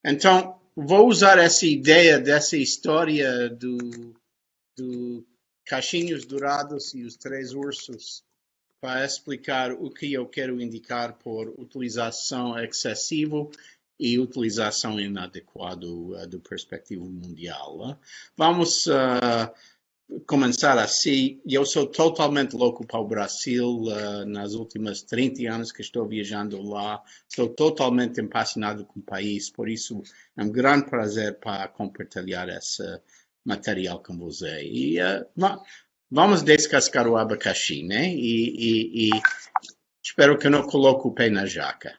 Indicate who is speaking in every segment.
Speaker 1: Então, vou usar essa ideia dessa história do Caixinhos Dourados e os Três Ursos para explicar o que eu quero indicar por utilização excessiva e utilização inadequada do perspectivo mundial. Vamos começar assim. Eu sou totalmente louco para o Brasil. Nas últimas 30 anos que estou viajando lá, estou totalmente apaixonado com o país. Por isso, é um grande prazer para compartilhar esse material com você. E vamos descascar o abacaxi, né? E espero que eu não coloque o pé na jaca.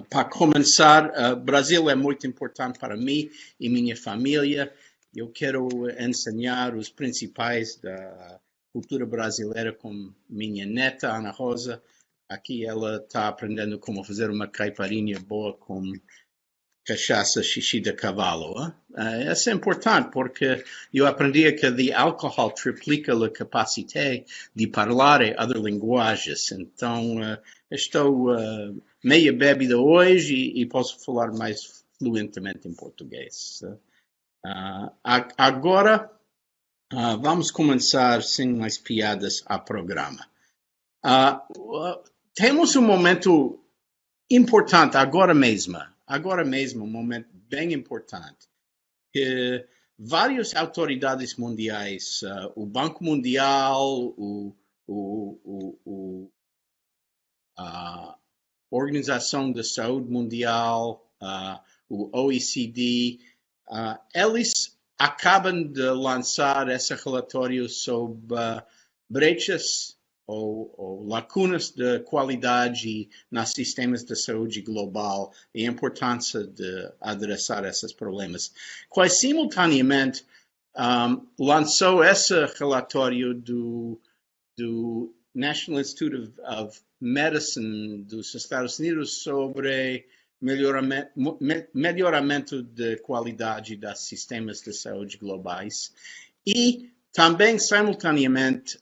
Speaker 1: Para começar, Brasil é muito importante para mim e minha família. Eu quero ensinar os principais da cultura brasileira com minha neta, Ana Rosa. Aqui ela está aprendendo como fazer uma caipirinha boa com cachaça xixi de cavalo. Isso é importante porque eu aprendi que o álcool triplica a capacidade de falar em outras linguagens. Então, estou meia bébida hoje e posso falar mais fluentemente em português. Agora, vamos começar sem mais piadas ao programa. Temos um momento importante agora mesmo, um momento bem importante, que várias autoridades mundiais, o Banco Mundial, a Organização da Saúde Mundial, o OECD, eles acabam de lançar esse relatório sobre brechas ou lacunas de qualidade nos sistemas de saúde global e a importância de adressar esses problemas. Quase simultaneamente, lançou esse relatório do National Institute of Medicine dos Estados Unidos sobre melhoramento de qualidade dos sistemas de saúde globais e também, simultaneamente,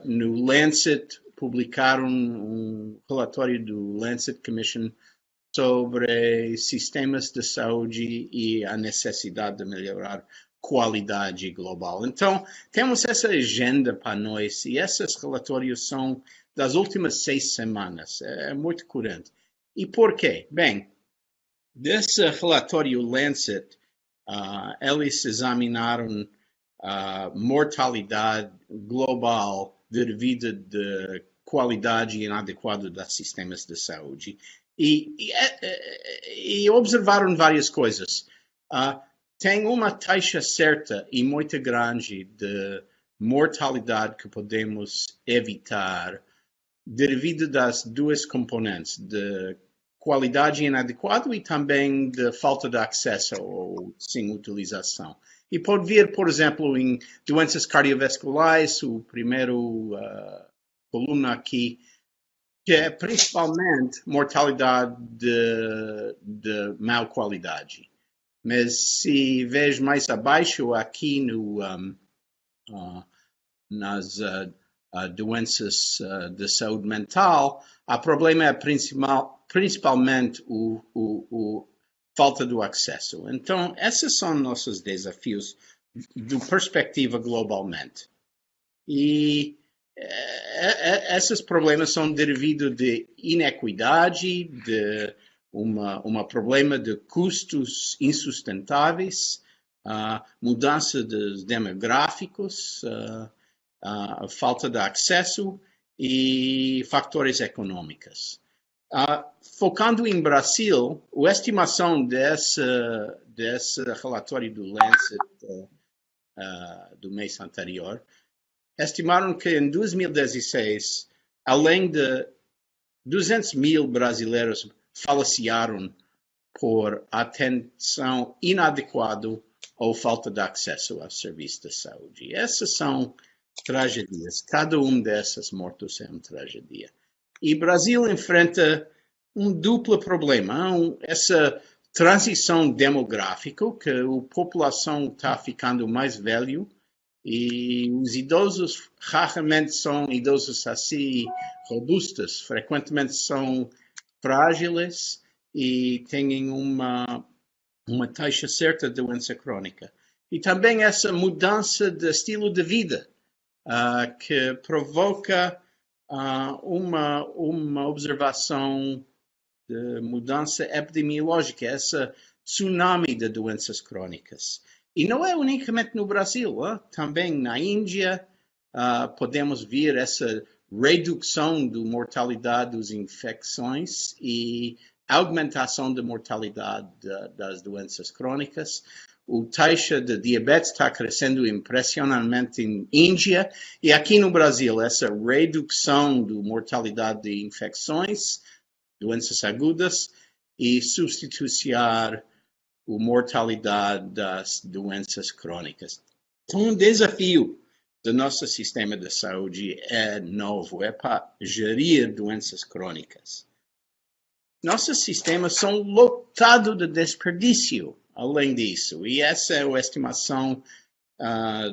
Speaker 1: no Lancet, publicaram um relatório do Lancet Commission sobre sistemas de saúde e a necessidade de melhorar qualidade global. Então, temos essa agenda para nós e esses relatórios são das últimas 6 semanas. É muito curante. E por quê? Bem, desse relatório Lancet, eles examinaram a mortalidade global devido de qualidade inadequada dos sistemas de saúde e observaram várias coisas. Tem uma taxa certa e muito grande de mortalidade que podemos evitar devido das duas componentes, de qualidade inadequada e também de falta de acesso ou sem utilização. E pode vir, por exemplo, em doenças cardiovasculares, o primeiro coluna aqui, que é principalmente mortalidade de má qualidade. Mas se vejo mais abaixo aqui nas doenças de saúde mental, o problema é principalmente o falta do acesso. Então, esses são nossos desafios do perspectiva globalmente. E esses problemas são derivados de inequidade, de problema de custos insustentáveis, mudança dos demográficos, falta de acesso e fatores econômicos. Focando em Brasil, a estimação desse relatório do Lancet do mês anterior, estimaram que em 2016, além de 200 mil brasileiros faleceram por atenção inadequada ou falta de acesso ao serviço de saúde. Essas são tragédias. Cada dessas mortos é uma tragédia. E o Brasil enfrenta um duplo problema. Essa transição demográfica, que a população está ficando mais velha e os idosos raramente são idosos assim robustos, frequentemente são frágeis e têm uma uma taxa certa de doença crônica. E também essa mudança de estilo de vida, que provoca uma observação de mudança epidemiológica, essa tsunami de doenças crônicas. E não é unicamente no Brasil, também na Índia podemos ver essa redução da mortalidade das infecções e aumentação da mortalidade das doenças crônicas. A taxa de diabetes está crescendo impressionantemente em Índia e aqui no Brasil, essa redução da mortalidade de infecções, doenças agudas e substituir a mortalidade das doenças crônicas. Então, um desafio do nosso sistema de saúde é novo, é para gerir doenças crônicas. Nossos sistemas são lotados de desperdício, além disso, e essa é a estimação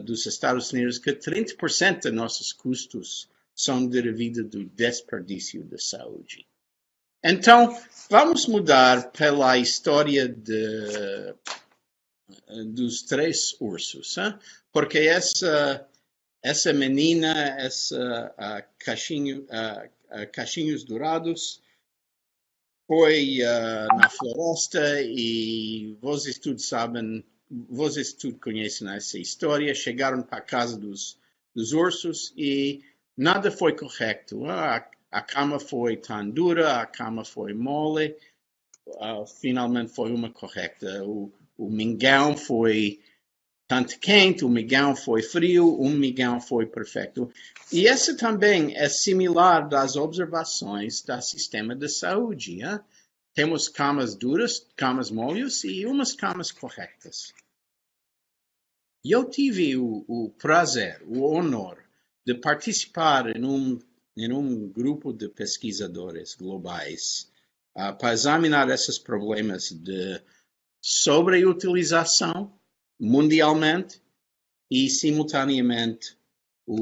Speaker 1: dos Estados Unidos, que 30% de nossos custos são derivados do desperdício da saúde. Então, vamos mudar pela história dos três ursos, porque essa menina, Cachinhos Dourados, foi na floresta e vocês todos sabem, vocês todos conhecem essa história, chegaram para a casa dos ursos e nada foi correto. A cama foi tão dura, a cama foi mole, finalmente foi uma correta. O mingau foi tanto quente, o mingau foi frio, o mingau foi perfeito. E essa também é similar das observações do sistema de saúde. Temos camas duras, camas moles e umas camas corretas. Eu tive o prazer, o honor de participar em um grupo de pesquisadores globais para examinar esses problemas de sobreutilização mundialmente e, simultaneamente, a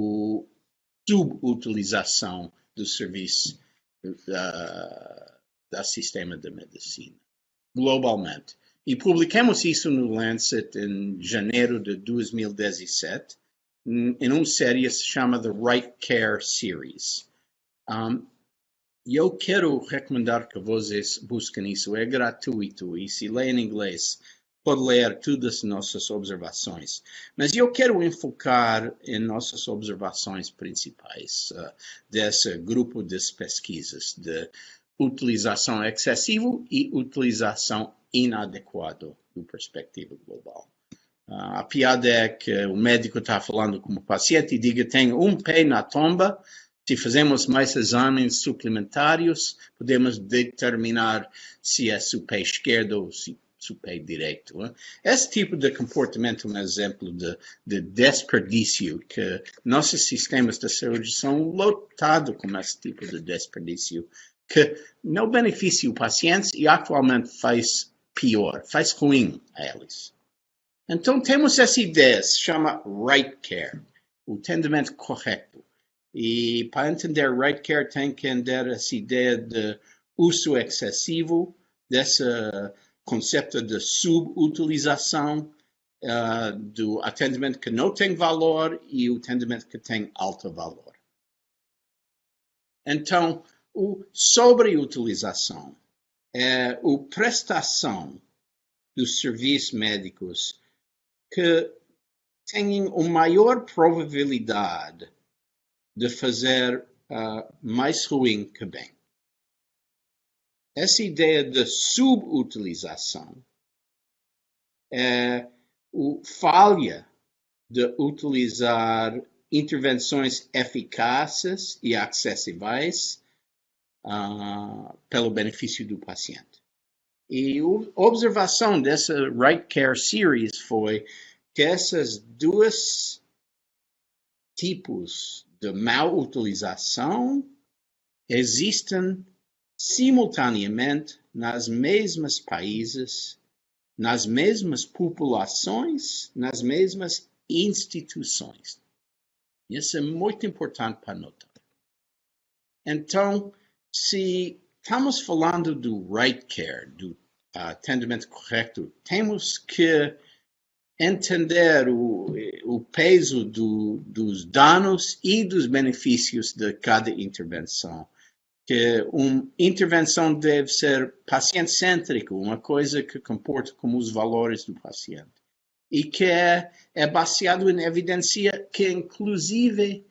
Speaker 1: subutilização do serviço do sistema de medicina, globalmente. E publicamos isso no Lancet em janeiro de 2017, em uma série que se chama The Right Care Series. Eu quero recomendar que vocês busquem isso, é gratuito, e se lê em inglês, pode ler todas as nossas observações. Mas eu quero enfocar em nossas observações principais desse grupo de pesquisas de utilização excessiva e utilização inadequada do perspectiva global. A piada é que o médico está falando com o paciente e diga, tenho um pé na tomba. Se fazemos mais exames suplementares, podemos determinar se é o pé esquerdo ou se o pé direito. Esse tipo de comportamento é um exemplo de desperdício, que nossos sistemas de saúde são lotados com esse tipo de desperdício, que não beneficia o paciente e atualmente faz pior, faz ruim a eles. Então temos essa ideia, se chama right care, o atendimento correto. E para entender right care tem que entender essa ideia de uso excessivo, desse conceito de subutilização, do atendimento que não tem valor e o atendimento que tem alto valor. Então, a sobreutilização é a prestação dos serviços médicos que têm uma maior probabilidade de fazer mais ruim que bem. Essa ideia de subutilização é a falha de utilizar intervenções eficazes e acessíveis pelo benefício do paciente. E a observação dessa Right Care Series foi que esses dois tipos de mal utilização existem simultaneamente nas mesmas países, nas mesmas populações, nas mesmas instituições. Isso é muito importante para notar. Então, se estamos falando do right care, do atendimento correto, temos que entender o peso dos danos e dos benefícios de cada intervenção. Que uma intervenção deve ser paciente-cêntrica, uma coisa que comporta como os valores do paciente. E que é baseado em evidência que, inclusive,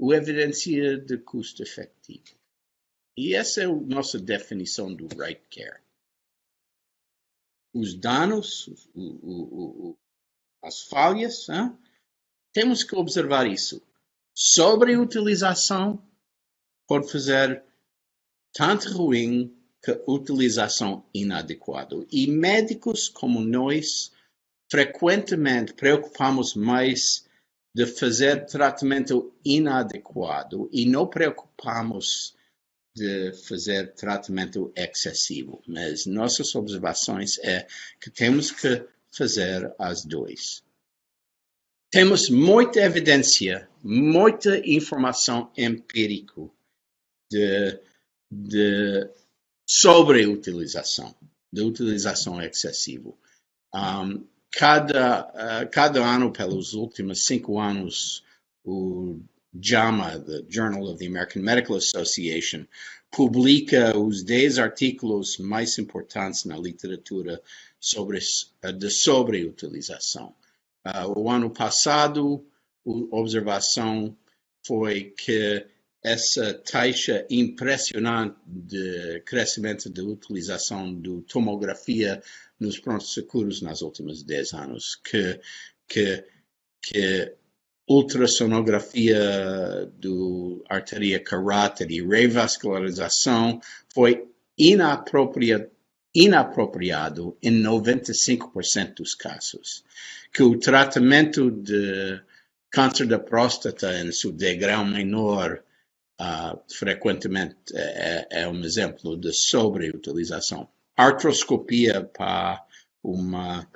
Speaker 1: a evidência de custo efetivo. E essa é a nossa definição do right care. Os danos, as falhas, temos que observar isso. Sobreutilização pode fazer tanto ruim que utilização inadequada. E médicos como nós, frequentemente preocupamos mais de fazer tratamento inadequado e não preocupamos de fazer tratamento excessivo. Mas nossas observações é que temos que fazer as duas. Temos muita evidência, muita informação empírica de sobreutilização, de utilização excessiva. Cada ano, pelos últimos 5 anos, o JAMA, the Journal of the American Medical Association, publica os 10 artigos mais importantes na literatura sobre a sobreutilização. O ano passado, a observação foi que essa taxa impressionante de crescimento da utilização de tomografia nos pronto-socorros nos últimos 10 anos, que ultrassonografia do artéria carótida e revascularização foi inapropriado em 95% dos casos, que o tratamento de câncer da próstata em seu degrau menor frequentemente é um exemplo de sobreutilização. Artroscopia para uma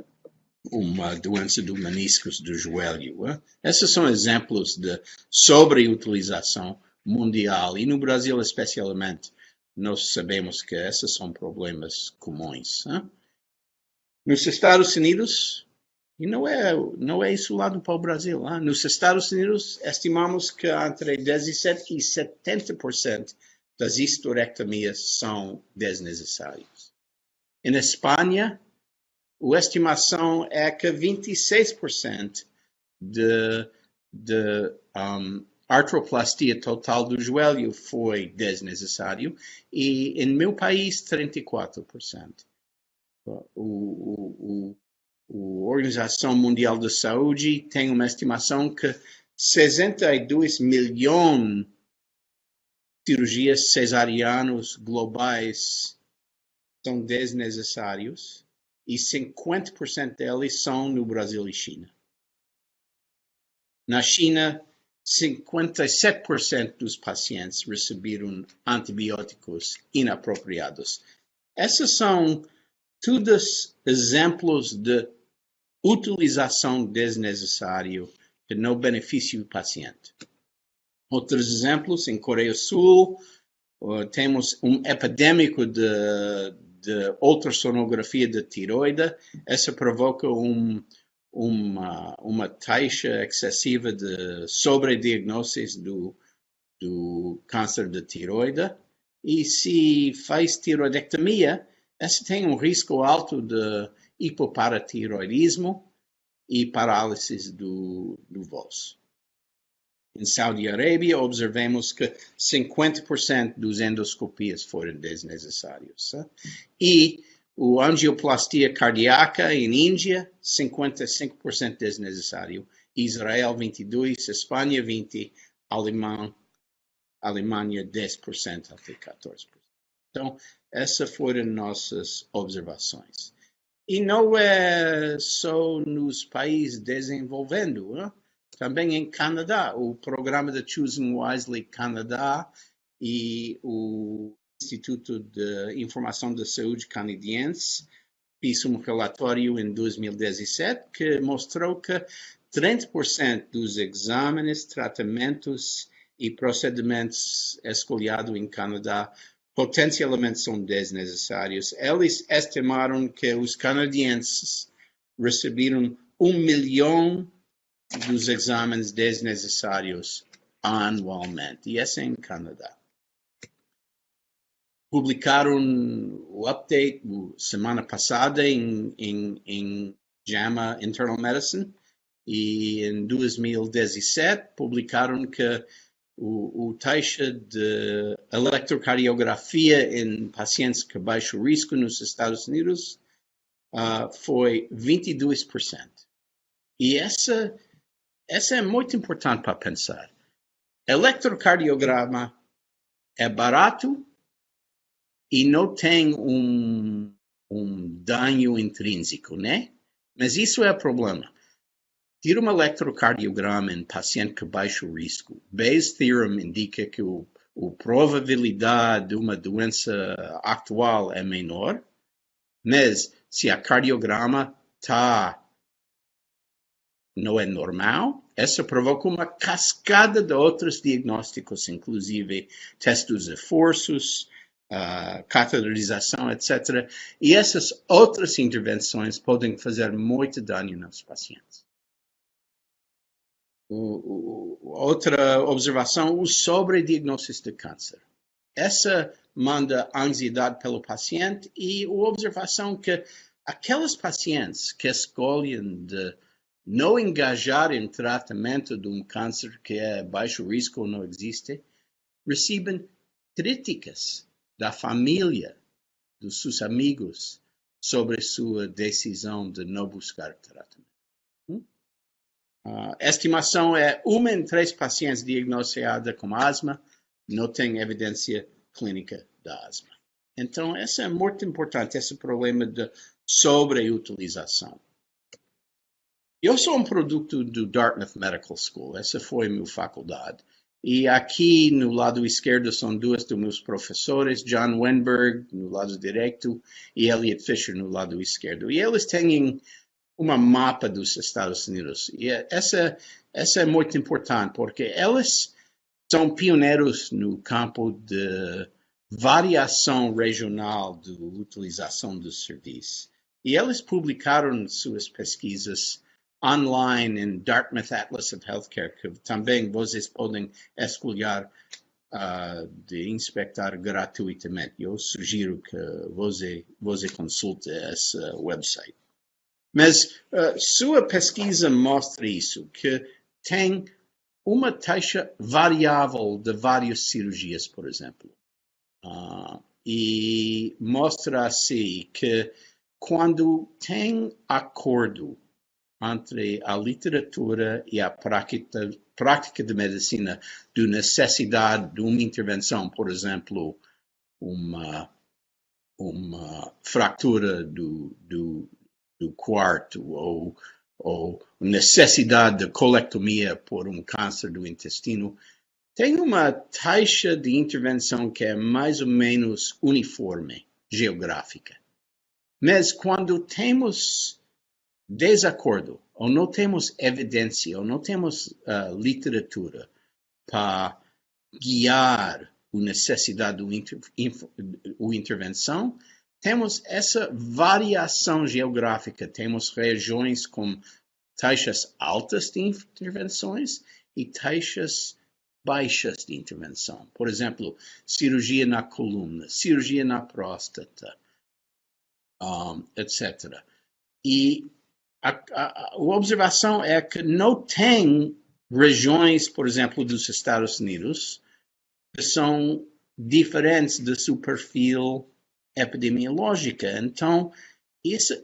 Speaker 1: doença do meniscos do joelho. Esses são exemplos de sobreutilização mundial e no Brasil especialmente nós sabemos que esses são problemas comuns. Nos Estados Unidos, e não é isolado para o Brasil, nos Estados Unidos estimamos que entre 17% e 70% das histerectomias são desnecessárias. Em Espanha, a estimação é que 26% de artroplastia total do joelho foi desnecessário e em meu país 34%. A Organização Mundial da Saúde tem uma estimação que 62 milhões de cirurgias cesarianas globais são desnecessários e 50% deles são no Brasil e China. Na China, 57% dos pacientes receberam antibióticos inapropriados. Esses são todos exemplos de utilização desnecessária que não beneficia o paciente. Outros exemplos, em Coreia do Sul, temos um epidêmico de ultrassonografia de tiroide. Essa provoca uma taxa excessiva de sobrediagnóstico do câncer de tiroide. E se faz tiroidectomia, essa tem um risco alto de hipoparatiroidismo e parálise do voz. Em Saudi Arábia, observamos que 50% dos endoscopias foram desnecessários. E a angioplastia cardíaca em Índia, 55% desnecessário. Israel, 22%, Espanha, 20%, Alemanha, 10% até 14%. Então, essas foram nossas observações. E não é só nos países desenvolvendo, também em Canadá, o programa de Choosing Wisely Canadá e o Instituto de Informação da Saúde canadiense fez um relatório em 2017 que mostrou que 30% dos exames, tratamentos e procedimentos escolhidos em Canadá potencialmente são desnecessários. Eles estimaram que os canadienses receberam 1 milhão dos exames desnecessários anualmente. E esse é em Canadá. Publicaram o update semana passada em JAMA Internal Medicine e em 2017 publicaram que o taxa de eletrocardiografia em pacientes com baixo risco nos Estados Unidos foi 22%. E essa é muito importante para pensar. Eletrocardiograma é barato e não tem um dano intrínseco, né? Mas isso é o problema. Tira um eletrocardiograma em paciente com baixo risco. Bayes' theorem indica que a probabilidade de uma doença atual é menor, mas se a cardiograma não é normal, isso provoca uma cascada de outros diagnósticos, inclusive testes dos esforços, cateterização, etc. E essas outras intervenções podem fazer muito dano nos pacientes. Outra observação, o sobrediagnóstico de câncer. Essa manda ansiedade pelo paciente e a observação que aqueles pacientes que escolhem de não engajar em tratamento de um câncer que é baixo risco ou não existe, recebem críticas da família, dos seus amigos, sobre sua decisão de não buscar tratamento. A estimação é 1 em 3 pacientes diagnosticados com asma não tem evidência clínica da asma. Então, esse é muito importante, esse problema de sobreutilização. Eu sou um produto do Dartmouth Medical School, essa foi a minha faculdade. E aqui no lado esquerdo são dois dos meus professores, John Wenberg no lado direito e Elliot Fisher no lado esquerdo. E eles têm uma mapa dos Estados Unidos. E essa é muito importante, porque eles são pioneiros no campo de variação regional de utilização dos serviços. E eles publicaram suas pesquisas online em Dartmouth Atlas of Healthcare, que também vocês podem escolher de inspectar gratuitamente. Eu sugiro que você consulte esse website. Mas sua pesquisa mostra isso, que tem uma taxa variável de várias cirurgias, por exemplo. E mostra assim que quando tem acordo entre a literatura e a prática de medicina de necessidade de uma intervenção, por exemplo, uma fratura do quarto ou necessidade de colectomia por um câncer do intestino, tem uma taxa de intervenção que é mais ou menos uniforme, geográfica. Mas quando temos desacordo, ou não temos evidência, ou não temos literatura para guiar a necessidade de intervenção, temos essa variação geográfica, temos regiões com taxas altas de intervenções e taxas baixas de intervenção. Por exemplo, cirurgia na coluna, cirurgia na próstata, etc. E a observação é que não tem regiões, por exemplo, dos Estados Unidos, que são diferentes do seu perfil epidemiológico. Então,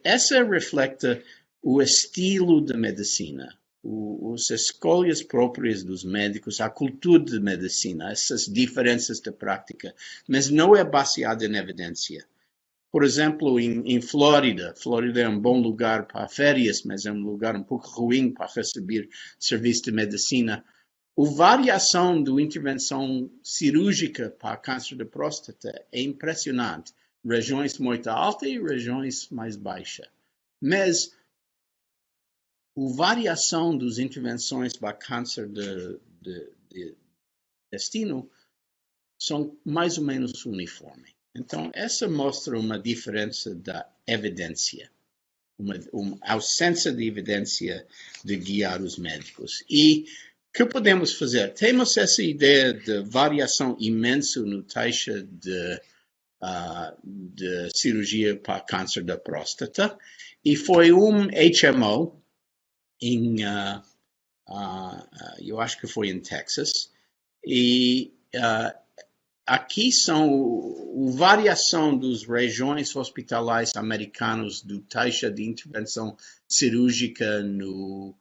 Speaker 1: essa reflete o estilo de medicina, as escolhas próprias dos médicos, a cultura de medicina, essas diferenças de prática, mas não é baseada em evidência. Por exemplo, em Flórida é um bom lugar para férias, mas é um lugar um pouco ruim para receber serviço de medicina. A variação da intervenção cirúrgica para câncer de próstata é impressionante. Regiões muito altas e regiões mais baixas. Mas a variação das intervenções para câncer de intestino são mais ou menos uniformes. Então, essa mostra uma diferença da evidência, uma ausência de evidência de guiar os médicos. E o que podemos fazer? Temos essa ideia de variação imensa no taxa de cirurgia para câncer da próstata, e foi HMO eu acho que foi em Texas, e aqui são a variação das regiões hospitalares americanas do taxa de intervenção cirúrgica no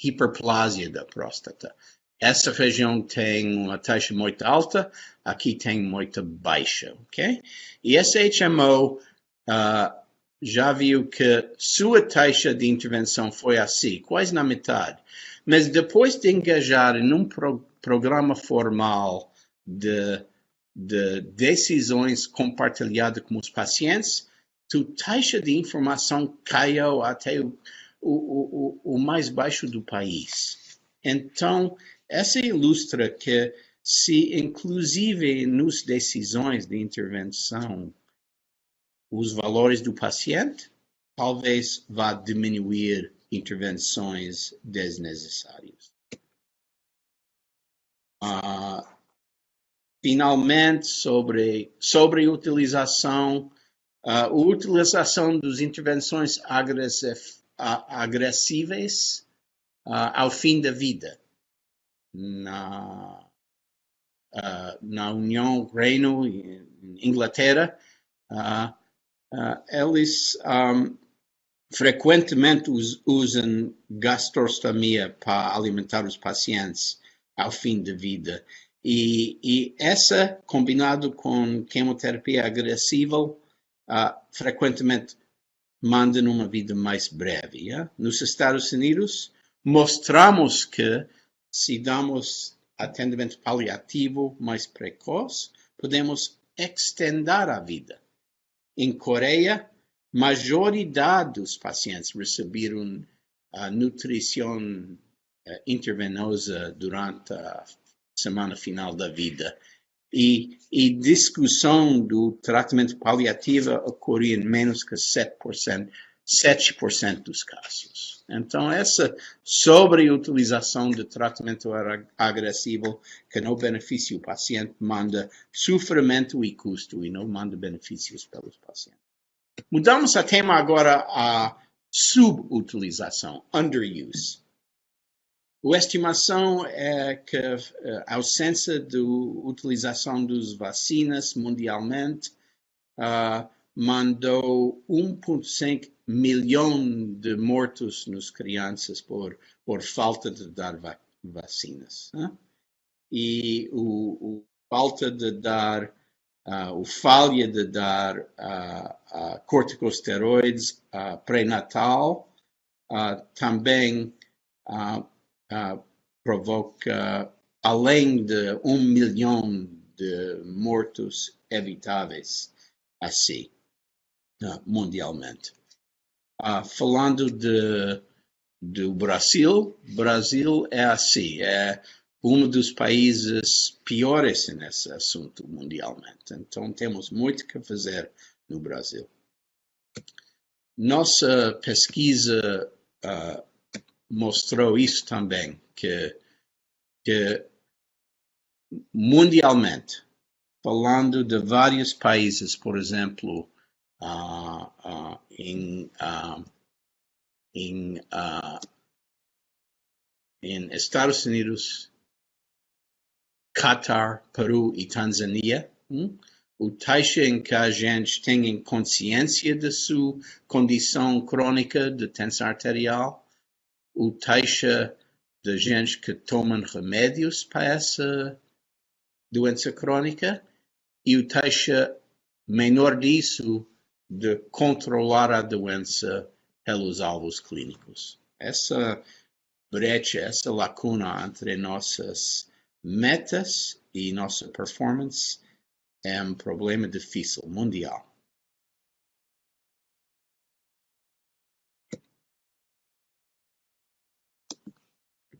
Speaker 1: hiperplasia da próstata. Essa região tem uma taxa muito alta, aqui tem muito baixa, ok? E essa HMO já viu que sua taxa de intervenção foi assim, quase na metade. Mas depois de engajar em um programa formal de decisões compartilhadas com os pacientes, a taxa de informação caiu até o mais baixo do país. Então, essa ilustra que se inclusive nas decisões de intervenção os valores do paciente, talvez vá diminuir intervenções desnecessárias. Finalmente, sobre a utilização das intervenções agressivas ao fim da vida. Na União Reino, Inglaterra, eles frequentemente usam gastrostomia para alimentar os pacientes ao fim da vida. E essa, combinado com quimioterapia agressiva, frequentemente manda uma vida mais breve. Yeah? Nos Estados Unidos, mostramos que se damos atendimento paliativo mais precoce, podemos estender a vida. Em Coreia, a maioridade dos pacientes receberam nutrição intravenosa durante a semana final da vida. E discussão do tratamento paliativo ocorria em menos que 7% dos casos. Então, essa sobre a utilização de tratamento agressivo que não beneficia o paciente, manda sofrimento e custo, e não manda benefícios pelos pacientes. Mudamos a tema agora a subutilização, underuse. A estimação é que a ausência de utilização das vacinas mundialmente mandou 1,5 milhão de mortos nas crianças por falta de dar vacinas. E falha de dar corticosteroides pré-natal também provoca além de 1 milhão de mortos evitáveis assim, mundialmente. Falando do Brasil é assim, é um dos países piores nesse assunto mundialmente. Então, temos muito que fazer no Brasil. Nossa pesquisa mostrou isso também, que mundialmente, falando de vários países, por exemplo, em Estados Unidos, Catar, Peru e Tanzânia, o taxa em que a gente tem consciência de sua condição crônica de tensão arterial, o taxa de gente que tomam remédios para essa doença crônica e o taxa menor disso de controlar a doença pelos alvos clínicos. Essa brecha, essa lacuna entre nossas metas e nossa performance é um problema difícil, mundial.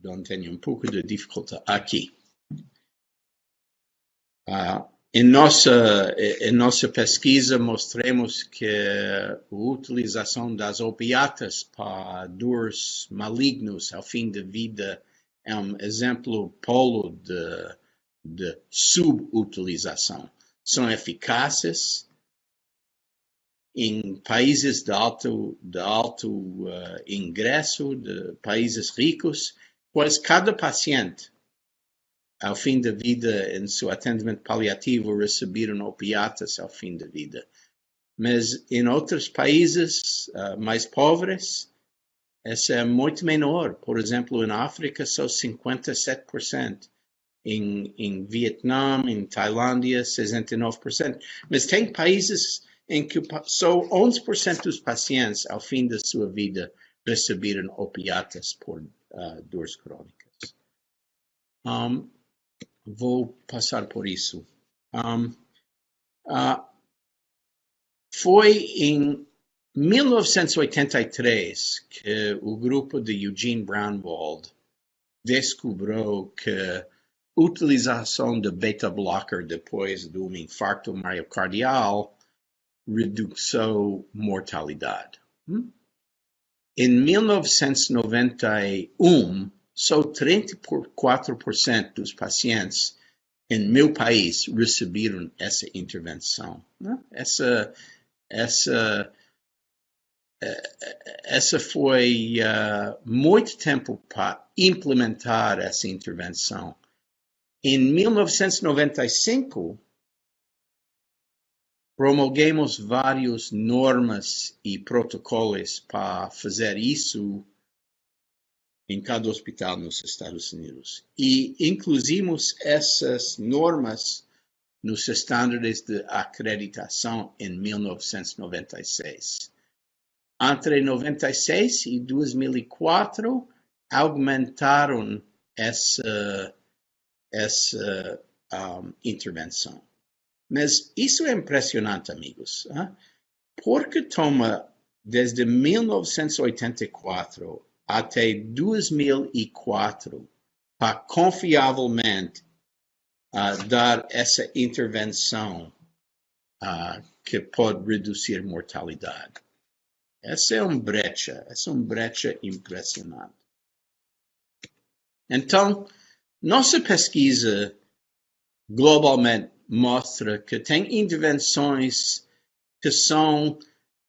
Speaker 1: Perdão, tenho um pouco de dificuldade aqui. Em nossa pesquisa, mostramos que a utilização das opiatas para dores malignos ao fim da vida é um exemplo polo de subutilização. São eficazes em países de alto ingresso, de países ricos, pois cada paciente, ao fim da vida, em seu atendimento paliativo, receberam opiatas ao fim da vida. Mas em outros países mais pobres, essa é muito menor. Por exemplo, em África, só 57%. Em Vietnã, em Tailândia, 69%. Mas tem países em que só 11% dos pacientes, ao fim da sua vida, receberam opiatas por dores crônicas. Vou passar por isso. Foi em 1983 que o grupo de Eugene Braunwald descobriu que a utilização de beta-blocker depois de um infarto miocardial reduziu mortalidade. Em 1991, só 34% dos pacientes em meu país receberam essa intervenção. Essa foi muito tempo para implementar essa intervenção. Em 1995, promulgamos várias normas e protocolos para fazer isso em cada hospital nos Estados Unidos. E incluímos essas normas nos estándares de acreditação em 1996. Entre 96 e 2004, aumentaram essa intervenção. Mas isso é impressionante, amigos. Porque toma desde 1984 até 2004 para confiavelmente dar essa intervenção que pode reduzir mortalidade. Essa é uma brecha impressionante. Então, nossa pesquisa globalmente mostra que tem intervenções que são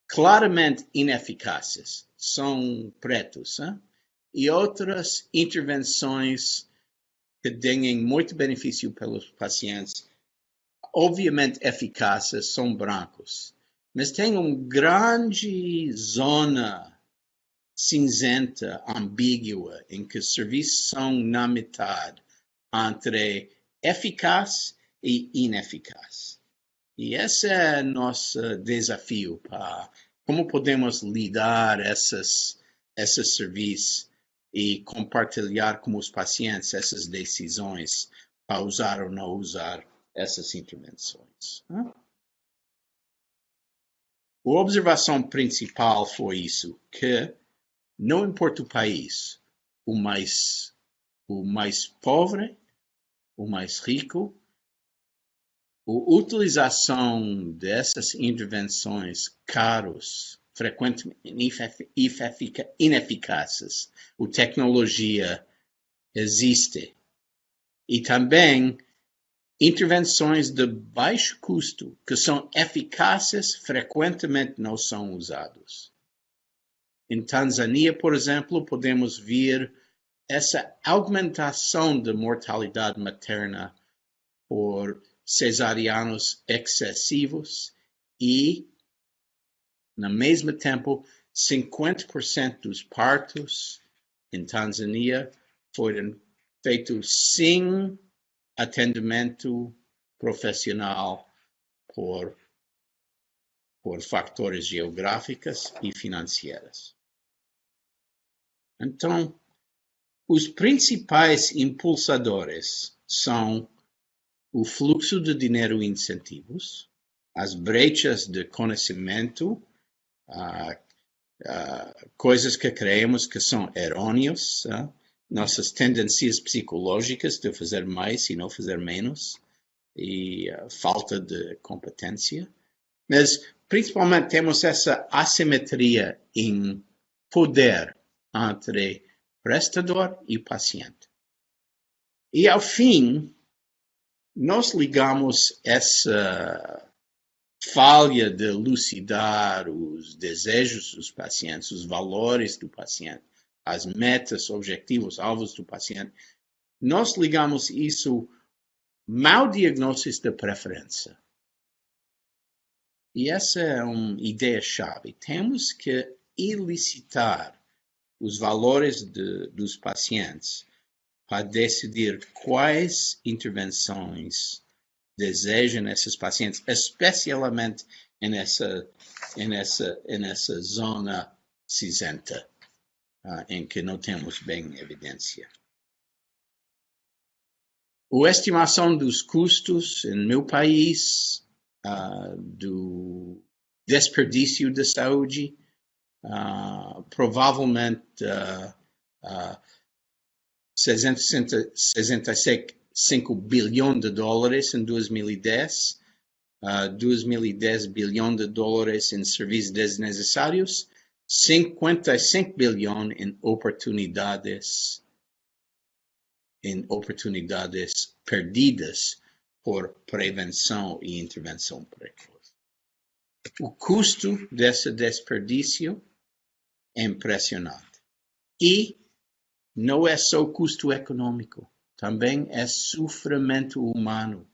Speaker 1: claramente ineficazes, são pretos, e outras intervenções que têm muito benefício pelos pacientes, obviamente eficazes, são brancos. Mas tem uma grande zona cinzenta, ambígua, em que os serviços são na metade, entre eficaz e ineficaz. E esse é nosso desafio para como podemos lidar esses serviços e compartilhar com os pacientes essas decisões para usar ou não usar essas intervenções. A observação principal foi isso, que não importa o país, o mais pobre, o mais rico, a utilização dessas intervenções caras, frequentemente ineficazes, a tecnologia existe. E também intervenções de baixo custo, que são eficazes, frequentemente não são usadas. Em Tanzânia, por exemplo, podemos ver essa aumentação da mortalidade materna por cesarianos excessivos e, no mesmo tempo, 50% dos partos em Tanzânia foram feitos sem atendimento profissional por fatores geográficos e financeiros. Então, os principais impulsadores são o fluxo de dinheiro e incentivos, as brechas de conhecimento, coisas que creemos que são errôneas, nossas tendências psicológicas de fazer mais e não fazer menos, e falta de competência. Mas, principalmente, temos essa assimetria em poder entre prestador e paciente. E, ao fim, nós ligamos essa falha de elucidar os desejos dos pacientes, os valores do paciente, as metas, objetivos, alvos do paciente. Nós ligamos isso mau diagnóstico de preferência. E essa é uma ideia-chave. Temos que elicitar os valores dos pacientes para decidir quais intervenções desejam esses pacientes, especialmente nessa zona cinzenta, em que não temos bem evidência. A estimação dos custos em meu país, do desperdício de saúde, provavelmente 65 bilhões de dólares em 2010, 2010 bilhões de dólares em serviços desnecessários, 55 bilhões em oportunidades perdidas por prevenção e intervenção precoce. O custo desse desperdício é impressionante. E não é só custo econômico, também é sofrimento humano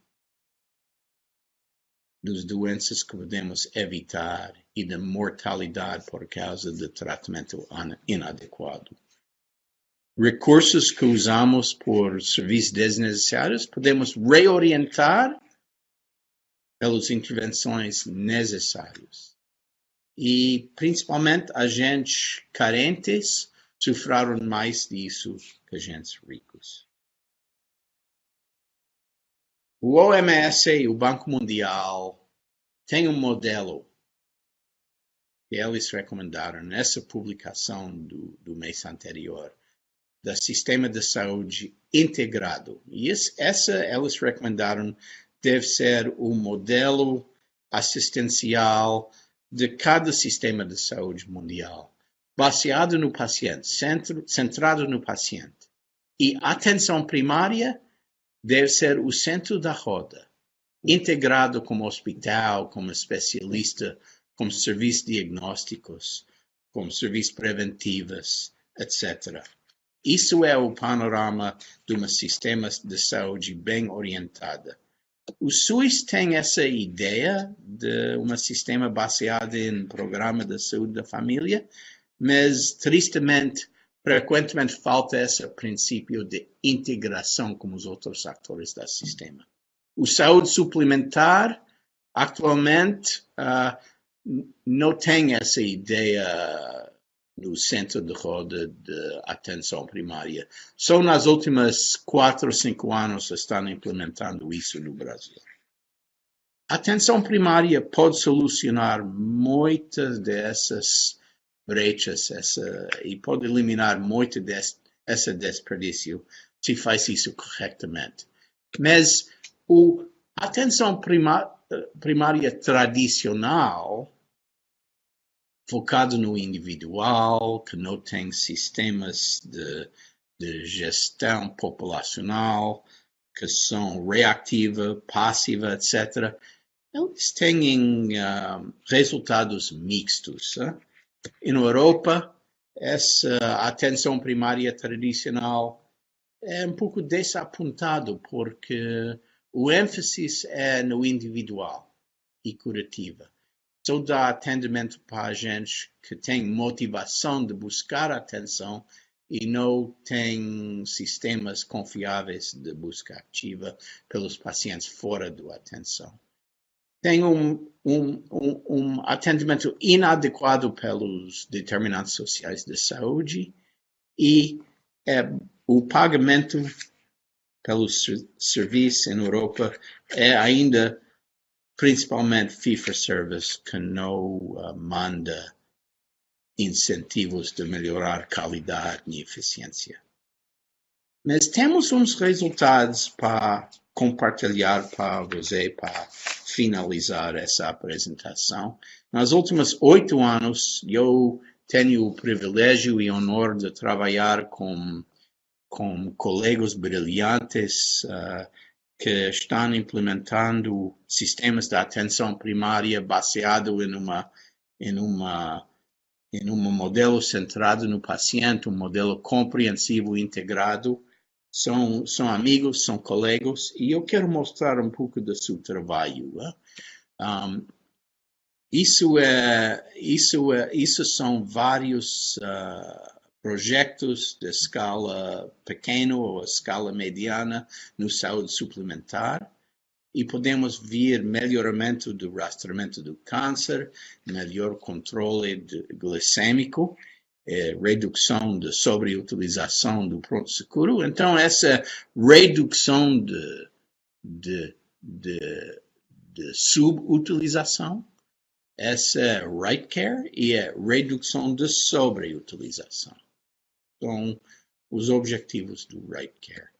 Speaker 1: das doenças que podemos evitar e da mortalidade por causa de tratamento inadequado. Recursos que usamos por serviços desnecessários podemos reorientar pelas intervenções necessárias. E, principalmente, agentes carentes sofreram mais disso que agentes ricos. O OMS e o Banco Mundial têm um modelo que eles recomendaram nessa publicação do mês anterior, do sistema de saúde integrado. E essa eles recomendaram deve ser o modelo assistencial de cada sistema de saúde mundial, baseado no paciente, centrado no paciente. E a atenção primária deve ser o centro da roda, integrado como hospital, como especialista, como serviços diagnósticos, como serviços preventivos, etc. Isso é o panorama de um sistema de saúde bem orientado. O SUS tem essa ideia de um sistema baseado em programa de saúde da família, mas, tristemente, frequentemente falta esse princípio de integração com os outros atores do sistema. O saúde suplementar, atualmente, não tem essa ideia no centro de roda de atenção primária. Só nas últimas 4 ou 5 anos estão implementando isso no Brasil. A atenção primária pode solucionar muitas dessas brechas e pode eliminar muito desse desperdício se faz isso corretamente. Mas a atenção primária tradicional, focado no individual, que não tem sistemas de gestão populacional, que são reativa, passiva, etc., eles têm resultados mixtos. Na Europa, essa atenção primária tradicional é um pouco desapontado, porque o ênfase é no individual e curativa. Só dá atendimento para gente que tem motivação de buscar atenção e não tem sistemas confiáveis de busca ativa pelos pacientes fora da atenção. Tem um atendimento inadequado pelos determinantes sociais de saúde e o pagamento pelos serviços em Europa é ainda principalmente fee-for-service, que não manda incentivos de melhorar qualidade e eficiência. Mas temos uns resultados para compartilhar para você, para finalizar essa apresentação. Nos últimos 8 anos, eu tenho o privilégio e honor de trabalhar com colegas brilhantes que estão implementando sistemas de atenção primária baseado em um modelo centrado no paciente, um modelo compreensivo e integrado. São amigos, são colegas, e eu quero mostrar um pouco do seu trabalho. Isso são vários projetos de escala pequena ou escala mediana no saúde suplementar, e podemos ver melhoramento do rastreamento do câncer, melhor controle glicêmico, redução de sobreutilização do pronto-socorro. Então, essa redução de subutilização, essa right care e a redução de sobreutilização. Então, os objetivos do right care.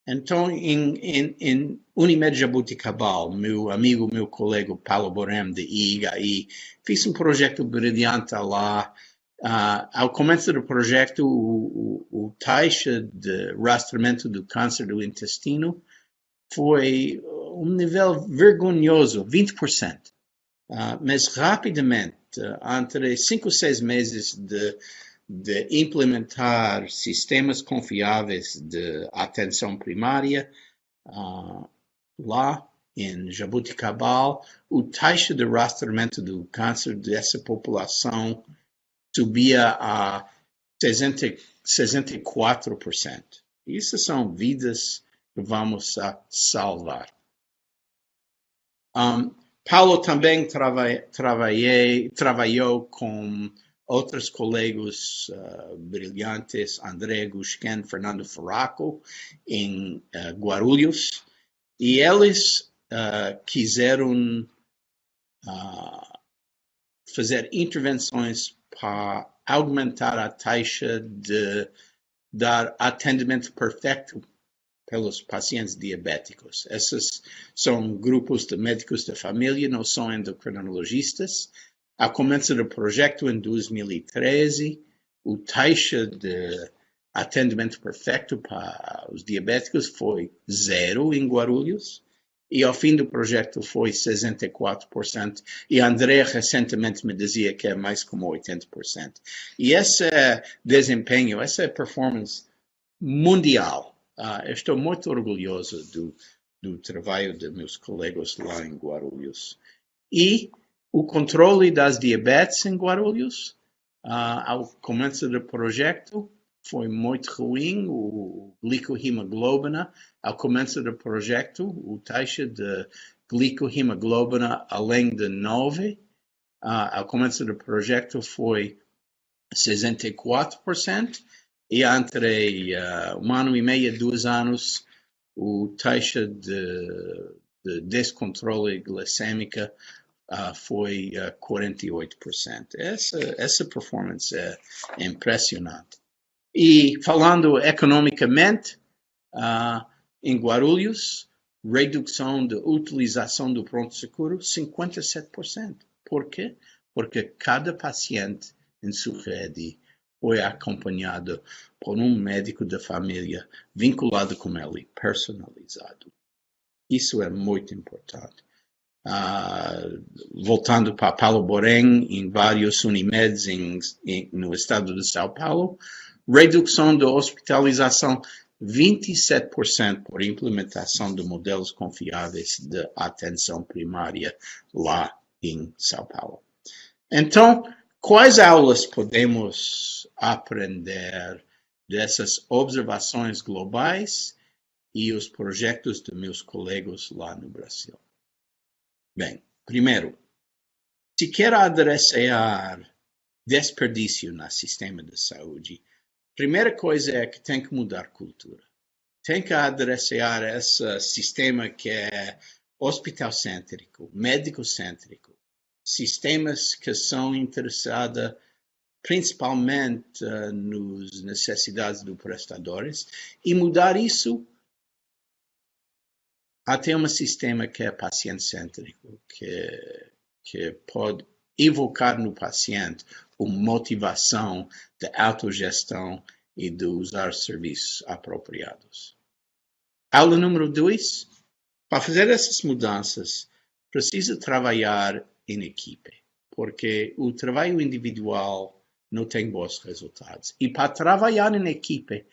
Speaker 1: Então, em Unimed Jaboticabal, meu amigo, meu colega Paulo Borem, de IHI, fez um projeto brilhante lá. Ao começo do projeto, o taxa de rastreamento do câncer do intestino foi um nível vergonhoso, 20%. Mas rapidamente, entre 5 ou 6 meses de implementar sistemas confiáveis de atenção primária, lá em Jaboticabal, o taxa de rastreamento do câncer dessa população subia a 64%. Isso são vidas que vamos salvar. Paulo também trabalhou com outros colegas brilhantes, André Gusquen, Fernando Faraco, em Guarulhos, e eles quiseram fazer intervenções para aumentar a taxa de dar atendimento perfeito pelos pacientes diabéticos. Esses são grupos de médicos de família, não são endocrinologistas. Ao começo do projeto, em 2013, o taxa de atendimento perfeito para os diabéticos foi 0 em Guarulhos, e ao fim do projeto foi 64%, e André recentemente me dizia que é mais como 80%. E esse desempenho, essa performance mundial, estou muito orgulhoso do trabalho de meus colegas lá em Guarulhos. E o controle das diabetes em Guarulhos, ao começo do projeto, foi muito ruim. O glicohemoglobina, ao começo do projeto, o taxa de glicohemoglobina além de 9, ao começo do projeto foi 64%, e entre 1 ano e meio, 2 anos, o taxa de descontrole glicêmica foi 48%. Essa performance é impressionante. E falando economicamente, em Guarulhos, redução de utilização do pronto-socorro, 57%. Por quê? Porque cada paciente em sua rede foi acompanhado por um médico da família vinculado com ele, personalizado. Isso é muito importante. Voltando para Paulo Borem, em vários Unimeds no estado de São Paulo, redução da hospitalização 27% por implementação de modelos confiáveis de atenção primária lá em São Paulo. Então, quais aulas podemos aprender dessas observações globais e os projetos de meus colegas lá no Brasil? Bem, primeiro, se quer adressar desperdício no sistema de saúde, primeira coisa é que tem que mudar a cultura. Tem que adressar esse sistema que é hospital-cêntrico, médico-cêntrico, sistemas que são interessados principalmente nas necessidades dos prestadores, e mudar isso até um sistema que é paciente-cêntrico, que pode evocar no paciente uma motivação de autogestão e de usar serviços apropriados. Aula número 2. Para fazer essas mudanças, precisa trabalhar em equipe, porque o trabalho individual não tem bons resultados. E para trabalhar em equipe,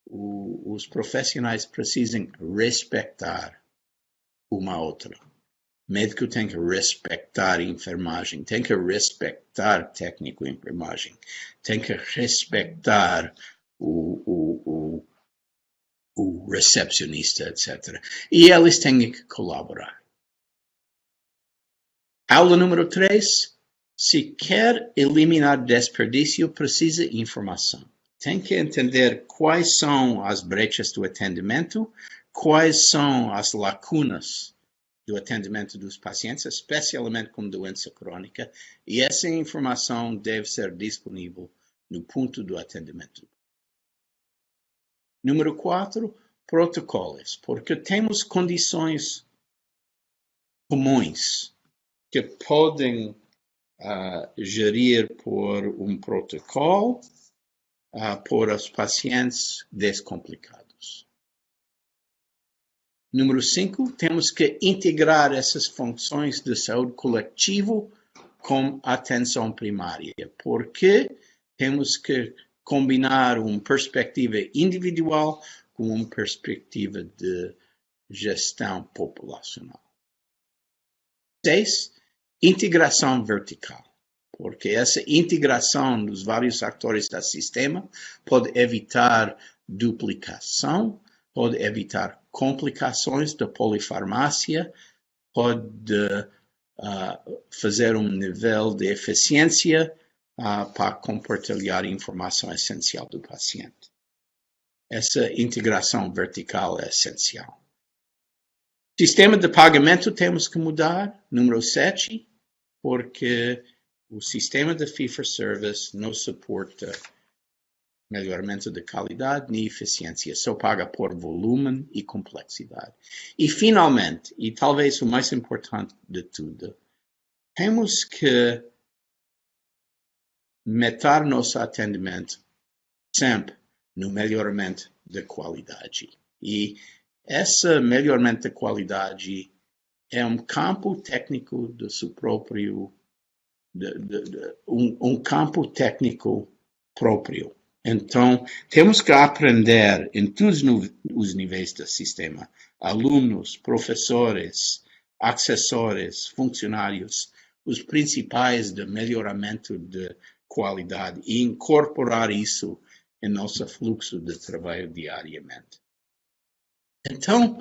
Speaker 1: os profissionais precisam respeitar uma outra. O médico tem que respeitar a enfermagem, tem que respeitar o técnico de enfermagem, tem que respeitar o recepcionista, etc. E eles têm que colaborar. Aula número 3. Se quer eliminar desperdício, precisa de informação. Tem que entender quais são as brechas do atendimento, quais são as lacunas do atendimento dos pacientes, especialmente com doença crônica, e essa informação deve ser disponível no ponto do atendimento. Número 4, protocolos, porque temos condições comuns que podem gerir por um protocolo para os pacientes descomplicados. Número 5, temos que integrar essas funções de saúde coletivo com atenção primária, porque temos que combinar uma perspectiva individual com uma perspectiva de gestão populacional. 6, integração vertical, porque essa integração dos vários atores do sistema pode evitar duplicação, pode evitar complicações da polifarmácia, pode fazer um nível de eficiência para compartilhar informação essencial do paciente. Essa integração vertical é essencial. Sistema de pagamento temos que mudar, número 7, porque o sistema de fee-for-service não suporta melhoramento de qualidade nem eficiência, só paga por volume e complexidade. E finalmente, e talvez o mais importante de tudo, temos que meter nosso atendimento sempre no melhoramento da qualidade. E esse melhoramento da qualidade é um campo técnico do seu próprio, um campo técnico próprio. Então, temos que aprender em todos os níveis do sistema, alunos, professores, assessores, funcionários, os principais de melhoramento de qualidade e incorporar isso em nosso fluxo de trabalho diariamente. Então,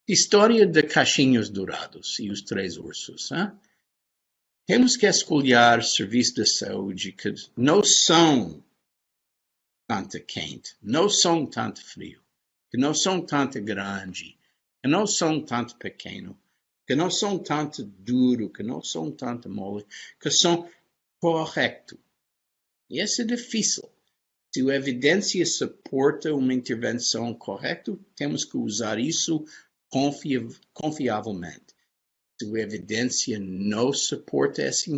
Speaker 1: história de Caixinhos Dourados e os Três Ursos. Temos que escolher serviços de saúde que não são tanto quente, não são tanto frio, que não são tanto grande, que não são tanto pequeno, que não são tanto duro, que não são tanto mole, que são corretos. E isso é difícil. Se a evidência suporta uma intervenção correta, temos que usar isso confiavelmente. Se a evidência não suporta essa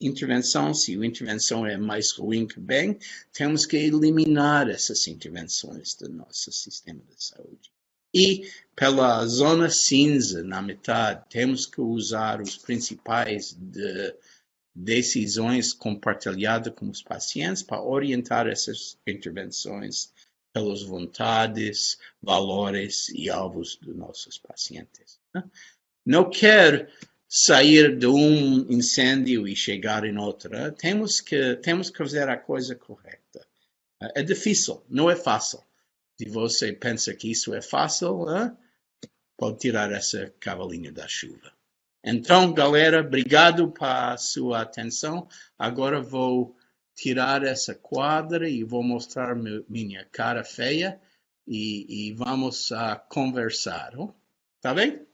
Speaker 1: intervenção, se a intervenção é mais ruim que bem, temos que eliminar essas intervenções do nosso sistema de saúde. E pela zona cinza, na metade, temos que usar os principais decisões compartilhadas com os pacientes para orientar essas intervenções pelas vontades, valores e alvos dos nossos pacientes. Não quer sair de um incêndio e chegar em outra. Temos que fazer a coisa correta. É difícil, não é fácil. Se você pensa que isso é fácil, pode tirar essa cavalinha da chuva. Então, galera, obrigado pela sua atenção. Agora vou tirar essa quadra e vou mostrar minha cara feia e vamos conversar. Tá bem?